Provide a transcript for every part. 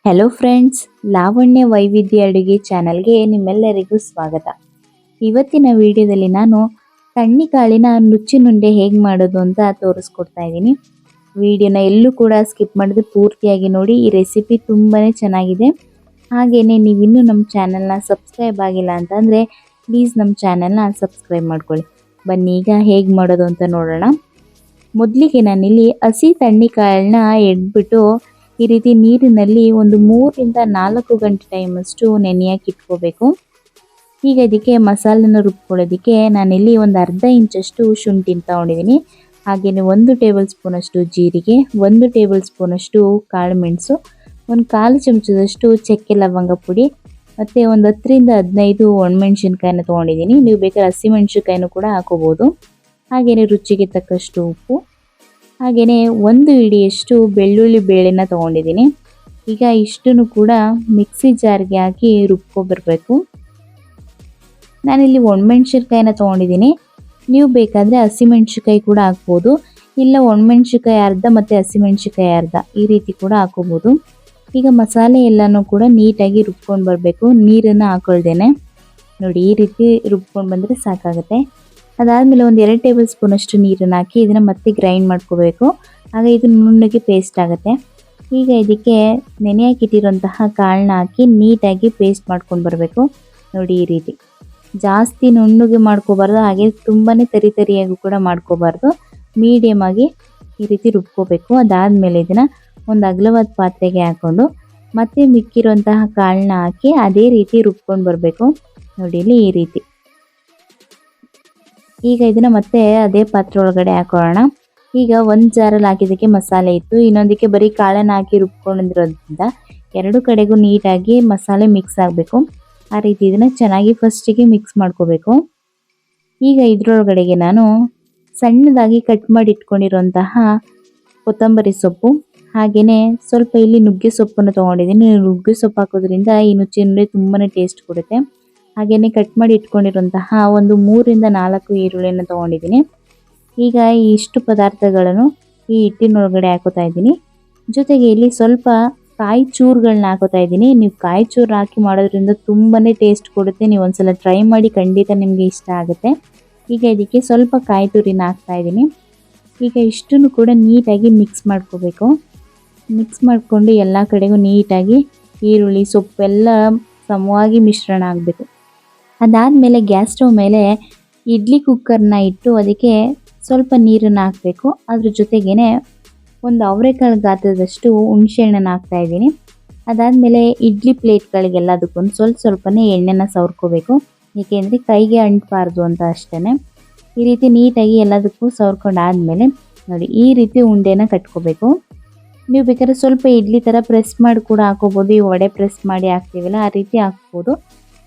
Hello friends, Lavanya ವೈವಿಧ್ಯ ಅಡುಗೆ ಚಾನಲ್ಗೆ ನಿಮ್ಮೆಲ್ಲರಿಗೂ ಸ್ವಾಗತ. ಇವತ್ತಿನ ವಿಡಿಯೋದಲ್ಲಿ ನಾನು ತಣ್ಣಿಕಾಳಿನ ನುಚ್ಚಿನುಂಡೆ ಹೇಗೆ ಮಾಡೋದು ಅಂತ ತೋರಿಸ್ಕೊಡ್ತಾ ಇದ್ದೀನಿ. ವಿಡಿಯೋನ ಎಲ್ಲೂ ಕೂಡ ಸ್ಕಿಪ್ ಮಾಡದೆ ಪೂರ್ತಿಯಾಗಿ ನೋಡಿ. ಈ ರೆಸಿಪಿ ತುಂಬಾ ಚೆನ್ನಾಗಿದೆ. ಹಾಗೆಯೇ ನೀವಿನ್ನೂ ನಮ್ಮ ಚಾನಲ್ನ ಸಬ್ಸ್ಕ್ರೈಬ್ ಆಗಿಲ್ಲ ಅಂತಂದರೆ ಪ್ಲೀಸ್ ನಮ್ಮ ಚಾನಲ್ನ ಸಬ್ಸ್ಕ್ರೈಬ್ ಮಾಡ್ಕೊಳ್ಳಿ. ಬನ್ನಿ ಈಗ ಹೇಗೆ ಮಾಡೋದು ಅಂತ ನೋಡೋಣ. ಮೊದಲಿಗೆ ನಾನಿಲ್ಲಿ ಹಸಿ ತಣ್ಣಿಕಾಳನ್ನ ಎಡ್ಬಿಟ್ಟು ಈ ರೀತಿ ನೀರಿನಲ್ಲಿ ಒಂದು 3 ರಿಂದ 4 ಗಂಟೆ ಟೈಮಷ್ಟು ನೆನೆಯಕ್ಕೆ ಇಟ್ಕೋಬೇಕು. ಈಗ ಇದಕ್ಕೆ ಮಸಾಲೆನ ರುಬ್ಕೊಳ್ಳೋದಕ್ಕೆ ನಾನಿಲ್ಲಿ ಒಂದು ಅರ್ಧ ಇಂಚಷ್ಟು ಶುಂಠಿನ ತಗೊಂಡಿದ್ದೀನಿ. ಹಾಗೆಯೇ 1 ಟೇಬಲ್ ಸ್ಪೂನಷ್ಟು ಜೀರಿಗೆ, 1 ಟೇಬಲ್ ಸ್ಪೂನಷ್ಟು ಕಾಳು ಮೆಣಸು, ಒಂದು 1/4 ಚಮಚದಷ್ಟು ಚಕ್ಕೆ ಲವಂಗ ಪುಡಿ ಮತ್ತು ಒಂದು 10 ರಿಂದ 15 ಒಣಮೆಣಸಿನ್ಕಾಯಿನ ತೊಗೊಂಡಿದ್ದೀನಿ. ನೀವು ಬೇಕಾದ್ರೆ ಹಸಿಮೆಣಸಿನ್ಕಾಯಿನೂ ಕೂಡ ಹಾಕೋಬೋದು. ಹಾಗೆಯೇ ರುಚಿಗೆ ತಕ್ಕಷ್ಟು ಉಪ್ಪು, ಹಾಗೆಯೇ 1 ಹಿಡಿಯಷ್ಟು ಬೆಳ್ಳುಳ್ಳಿ ಬೇಳೆನ ತೊಗೊಂಡಿದ್ದೀನಿ. ಈಗ ಇಷ್ಟನ್ನು ಕೂಡ ಮಿಕ್ಸಿ ಜಾರ್ಗೆ ಹಾಕಿ ರುಬ್ಕೊಬರ್ಬೇಕು. ನಾನಿಲ್ಲಿ ಒಣಮೆಣ್ಸಿನ್ಕಾಯಿನ ತೊಗೊಂಡಿದ್ದೀನಿ. ನೀವು ಬೇಕಾದರೆ ಹಸಿಮೆಣ್ಸಿನ್ಕಾಯಿ ಕೂಡ ಹಾಕ್ಬೋದು, ಇಲ್ಲ ಒಣಮೆಣ್ಸಿನ್ಕಾಯಿ ಅರ್ಧ ಮತ್ತು ಹಸಿಮೆಣ್ಸಿನ್ಕಾಯಿ ಅರ್ಧ ಈ ರೀತಿ ಕೂಡ ಹಾಕೋಬೋದು. ಈಗ ಮಸಾಲೆ ಎಲ್ಲನೂ ಕೂಡ ನೀಟಾಗಿ ರುಬ್ಕೊಂಡು ಬರಬೇಕು, ನೀರನ್ನು ಹಾಕೊಳ್ದೇನೆ. ನೋಡಿ, ಈ ರೀತಿ ರುಬ್ಕೊಂಡು ಬಂದರೆ ಸಾಕಾಗುತ್ತೆ. ಅದಾದಮೇಲೆ ಒಂದು 2 ಟೇಬಲ್ ಸ್ಪೂನಷ್ಟು ನೀರನ್ನು ಹಾಕಿ ಇದನ್ನು ಮತ್ತೆ ಗ್ರೈಂಡ್ ಮಾಡ್ಕೋಬೇಕು. ಆಗ ಇದು ನುಣ್ಣಗೆ ಪೇಸ್ಟ್ ಆಗುತ್ತೆ. ಈಗ ಇದಕ್ಕೆ ನೆನೆಯಾಕಿಟ್ಟಿರುವಂತಹ ಕಾಳನ್ನ ಹಾಕಿ ನೀಟಾಗಿ ಪೇಸ್ಟ್ ಮಾಡ್ಕೊಂಡು ಬರಬೇಕು. ನೋಡಿ, ಈ ರೀತಿ ಜಾಸ್ತಿ ನುಣ್ಣಗೆ ಮಾಡ್ಕೋಬಾರ್ದು, ಹಾಗೆ ತುಂಬಾ ತರಿಯಾಗೂ ಕೂಡ ಮಾಡ್ಕೋಬಾರ್ದು. ಮೀಡಿಯಮ್ ಆಗಿ ಈ ರೀತಿ ರುಬ್ಕೋಬೇಕು. ಅದಾದಮೇಲೆ ಇದನ್ನು ಒಂದು ಅಗಲವಾದ ಪಾತ್ರೆಗೆ ಹಾಕ್ಕೊಂಡು ಮತ್ತೆ ಮಿಕ್ಕಿರುವಂತಹ ಕಾಳನ್ನ ಹಾಕಿ ಅದೇ ರೀತಿ ರುಬ್ಕೊಂಡು ಬರಬೇಕು. ನೋಡಿ, ಇಲ್ಲಿ ಈ ರೀತಿ. ಈಗ ಇದನ್ನು ಮತ್ತೆ ಅದೇ ಪಾತ್ರೆ ಒಳಗಡೆ ಹಾಕೊಳ್ಳೋಣ. ಈಗ ಒಂದು ಜಾರಲ್ಲಿ ಹಾಕಿದ್ದಕ್ಕೆ ಮಸಾಲೆ ಇತ್ತು, ಇನ್ನೊಂದಕ್ಕೆ ಬರೀ ಕಾಳನ್ನು ಹಾಕಿ ರುಬ್ಕೊಂಡಿರೋದ್ರಿಂದ 2 ಕಡೆಗೂ ನೀಟಾಗಿ ಮಸಾಲೆ ಮಿಕ್ಸ್ ಆಗಬೇಕು. ಆ ರೀತಿ ಇದನ್ನು ಚೆನ್ನಾಗಿ ಫಸ್ಟಿಗೆ ಮಿಕ್ಸ್ ಮಾಡ್ಕೋಬೇಕು. ಈಗ ಇದರೊಳಗಡೆಗೆ ನಾನು ಸಣ್ಣದಾಗಿ ಕಟ್ ಮಾಡಿ ಇಟ್ಕೊಂಡಿರುವಂತಹ ಕೊತ್ತಂಬರಿ ಸೊಪ್ಪು, ಹಾಗೆಯೇ ಸ್ವಲ್ಪ ಇಲ್ಲಿ ನುಗ್ಗೆ ಸೊಪ್ಪನ್ನು ತೊಗೊಂಡಿದ್ದೀನಿ. ನುಗ್ಗೆ ಸೊಪ್ಪು ಹಾಕೋದ್ರಿಂದ ಈ ನುಚ್ಚಿನುಂಡೆ ತುಂಬಾ ಟೇಸ್ಟ್ ಕೊಡುತ್ತೆ. ಹಾಗೆಯೇ ಕಟ್ ಮಾಡಿ ಇಟ್ಕೊಂಡಿರುವಂತಹ ಒಂದು 3 ರಿಂದ 4 ಈರುಳ್ಳಿನ ತೊಗೊಂಡಿದ್ದೀನಿ. ಈಗ ಈ ಇಷ್ಟು ಪದಾರ್ಥಗಳನ್ನು ಈ ಹಿಟ್ಟಿನೊಳಗಡೆ ಹಾಕೋತಾ ಇದ್ದೀನಿ. ಜೊತೆಗೆ ಇಲ್ಲಿ ಸ್ವಲ್ಪ ಕಾಯಿ ಚೂರುಗಳನ್ನ ಹಾಕೋತಾ ಇದ್ದೀನಿ. ನೀವು ಕಾಯಿ ಚೂರು ಹಾಕಿ ಮಾಡೋದ್ರಿಂದ ತುಂಬಾ ಟೇಸ್ಟ್ ಕೊಡುತ್ತೆ. ನೀವು ಒಂದ್ಸಲ ಟ್ರೈ ಮಾಡಿ, ಖಂಡಿತ ನಿಮಗೆ ಇಷ್ಟ ಆಗುತ್ತೆ. ಈಗ ಇದಕ್ಕೆ ಸ್ವಲ್ಪ ಕಾಯಿ ತುರಿನ ಹಾಕ್ತಾ ಇದ್ದೀನಿ. ಈಗ ಇಷ್ಟನ್ನು ಕೂಡ ನೀಟಾಗಿ ಮಿಕ್ಸ್ ಮಾಡ್ಕೋಬೇಕು. ಮಿಕ್ಸ್ ಮಾಡಿಕೊಂಡು ಎಲ್ಲ ಕಡೆಗೂ ನೀಟಾಗಿ ಈರುಳ್ಳಿ ಸೊಪ್ಪೆಲ್ಲ ಸಮವಾಗಿ ಮಿಶ್ರಣ ಆಗಬೇಕು. ಅದಾದಮೇಲೆ ಗ್ಯಾಸ್ ಸ್ಟವ್ ಮೇಲೆ ಇಡ್ಲಿ ಕುಕ್ಕರ್ನ ಇಟ್ಟು ಅದಕ್ಕೆ ಸ್ವಲ್ಪ ನೀರನ್ನು ಹಾಕಬೇಕು. ಅದ್ರ ಜೊತೆಗೇ ಒಂದು ಅವರೆಕಾಳು ಗಾತ್ರದಷ್ಟು ಹುಣಸೆಹಣ್ಣನ್ನು ಹಾಕ್ತಾ ಇದ್ದೀನಿ. ಅದಾದಮೇಲೆ ಇಡ್ಲಿ ಪ್ಲೇಟ್ಗಳಿಗೆಲ್ಲದಕ್ಕೂ ಸ್ವಲ್ಪನೇ ಎಣ್ಣೆನ ಸವರ್ಕೋಬೇಕು, ಏಕೆಂದರೆ ಕೈಗೆ ಅಂಟಬಾರ್ದು ಅಂತ ಅಷ್ಟೇ. ಈ ರೀತಿ ನೀಟಾಗಿ ಎಲ್ಲದಕ್ಕೂ ಸವರ್ಕೊಂಡಾದಮೇಲೆ ನೋಡಿ, ಈ ರೀತಿ ಉಂಡೆನ ಕಟ್ಕೋಬೇಕು. ನೀವು ಬೇಕಾದ್ರೆ ಸ್ವಲ್ಪ ಇಡ್ಲಿ ಥರ ಪ್ರೆಸ್ ಮಾಡಿ ಕೂಡ ಹಾಕೋಬೋದು. ಈ ವಡೆ ಪ್ರೆಸ್ ಮಾಡಿ ಹಾಕ್ತೀವಲ್ಲ, ಆ ರೀತಿ ಹಾಕ್ಬೋದು.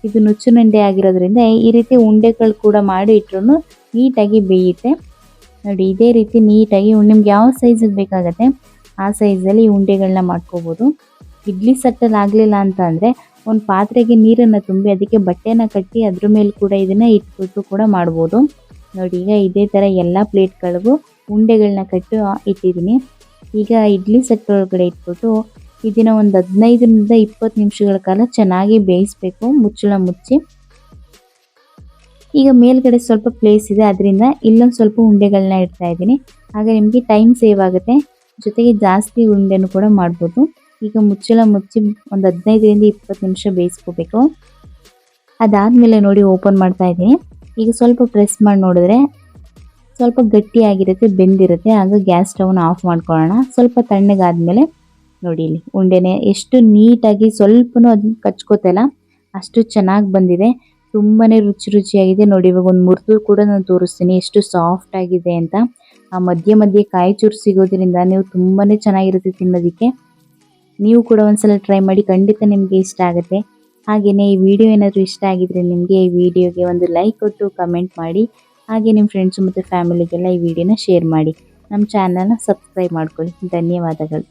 ಇದು ನುಚ್ಚಿನುಂಡೆ ಆಗಿರೋದ್ರಿಂದ ಈ ರೀತಿ ಉಂಡೆಗಳು ಕೂಡ ಮಾಡಿ ಇಟ್ರೂ ನೀಟಾಗಿ ಬೇಯುತ್ತೆ. ನೋಡಿ, ಇದೇ ರೀತಿ ನೀಟಾಗಿ ನಿಮ್ಗೆ ಯಾವ ಸೈಜಿಗೆ ಬೇಕಾಗುತ್ತೆ ಆ ಸೈಜಲ್ಲಿ ಉಂಡೆಗಳನ್ನ ಮಾಡ್ಕೋಬೋದು. ಇಡ್ಲಿ ಸಟ್ಟಲ್ಲಿ ಆಗಲಿಲ್ಲ ಅಂತ ಅಂದರೆ ಒಂದು ಪಾತ್ರೆಗೆ ನೀರನ್ನು ತುಂಬಿ ಅದಕ್ಕೆ ಬಟ್ಟೆನ ಕಟ್ಟಿ ಅದ್ರ ಮೇಲೆ ಕೂಡ ಇದನ್ನು ಇಟ್ಬಿಟ್ಟು ಕೂಡ ಮಾಡ್ಬೋದು. ನೋಡಿ, ಈಗ ಇದೇ ಥರ ಎಲ್ಲ ಪ್ಲೇಟ್ಗಳಿಗೂ ಉಂಡೆಗಳನ್ನ ಕಟ್ಟು ಇಟ್ಟಿದ್ದೀನಿ. ಈಗ ಇಡ್ಲಿ ಸೆಟ್ ಒಳಗಡೆ ಇಟ್ಬಿಟ್ಟು ಇದನ್ನು ಒಂದು 15 ರಿಂದ 20 ನಿಮಿಷಗಳ ಕಾಲ ಚೆನ್ನಾಗಿ ಬೇಯಿಸಬೇಕು, ಮುಚ್ಚಳ ಮುಚ್ಚಿ. ಈಗ ಮೇಲ್ಗಡೆ ಸ್ವಲ್ಪ ಪ್ಲೇಸ್ ಇದೆ, ಅದರಿಂದ ಇಲ್ಲೊಂದು ಸ್ವಲ್ಪ ಉಂಡೆಗಳನ್ನ ಇಡ್ತಾ ಇದ್ದೀನಿ. ಆಗ ನಿಮಗೆ ಟೈಮ್ ಸೇವ್ ಆಗುತ್ತೆ, ಜೊತೆಗೆ ಜಾಸ್ತಿ ಉಂಡೆನೂ ಕೂಡ ಮಾಡ್ಬೋದು. ಈಗ ಮುಚ್ಚಳ ಮುಚ್ಚಿ ಒಂದು 15 ರಿಂದ 20 ನಿಮಿಷ ಬೇಯಿಸ್ಕೋಬೇಕು. ಅದಾದಮೇಲೆ ನೋಡಿ, ಓಪನ್ ಮಾಡ್ತಾ ಇದ್ದೀನಿ. ಈಗ ಸ್ವಲ್ಪ ಪ್ರೆಸ್ ಮಾಡಿ ನೋಡಿದ್ರೆ ಸ್ವಲ್ಪ ಗಟ್ಟಿಯಾಗಿರುತ್ತೆ, ಬೆಂದಿರುತ್ತೆ. ಆಗ ಗ್ಯಾಸ್ ಸ್ಟವ್ನ ಆಫ್ ಮಾಡ್ಕೊಳ್ಳೋಣ. ಸ್ವಲ್ಪ ತಣ್ಣಗಾದ್ಮೇಲೆ ನೋಡಿ, ಇಲ್ಲಿ ಉಂಡೆನೆ ಎಷ್ಟು ನೀಟಾಗಿ ಸ್ವಲ್ಪನೂ ಅದನ್ನ ಕಚ್ಕೋತಲ್ಲ, ಅಷ್ಟು ಚೆನ್ನಾಗಿ ಬಂದಿದೆ. ತುಂಬಾ ರುಚಿಯಾಗಿದೆ. ನೋಡಿ, ಇವಾಗ ಒಂದು ಮುರಿದು ಕೂಡ ನಾನು ತೋರಿಸ್ತೀನಿ ಎಷ್ಟು ಸಾಫ್ಟ್ ಆಗಿದೆ ಅಂತ. ಆ ಮಧ್ಯೆ ಕಾಯಿ ಚೂರು ಸಿಗೋದ್ರಿಂದ ನೀವು ತುಂಬಾ ಚೆನ್ನಾಗಿರುತ್ತೆ ತಿನ್ನೋದಕ್ಕೆ. ನೀವು ಕೂಡ ಒಂದ್ಸಲ ಟ್ರೈ ಮಾಡಿ, ಖಂಡಿತ ನಿಮಗೆ ಇಷ್ಟ ಆಗುತ್ತೆ. ಹಾಗೆಯೇ ಈ ವಿಡಿಯೋ ಏನಾದರೂ ಇಷ್ಟ ಆಗಿದ್ರೆ ನಿಮಗೆ ಈ ವಿಡಿಯೋಗೆ ಒಂದು ಲೈಕ್ ಕೊಟ್ಟು ಕಮೆಂಟ್ ಮಾಡಿ. ಹಾಗೆ ನಿಮ್ಮ ಫ್ರೆಂಡ್ಸು ಮತ್ತು ಫ್ಯಾಮಿಲಿಗೆಲ್ಲ ಈ ವಿಡಿಯೋನ ಶೇರ್ ಮಾಡಿ. ನಮ್ಮ ಚಾನಲ್ನ ಸಬ್ಸ್ಕ್ರೈಬ್ ಮಾಡ್ಕೊಳ್ಳಿ. ಧನ್ಯವಾದಗಳು.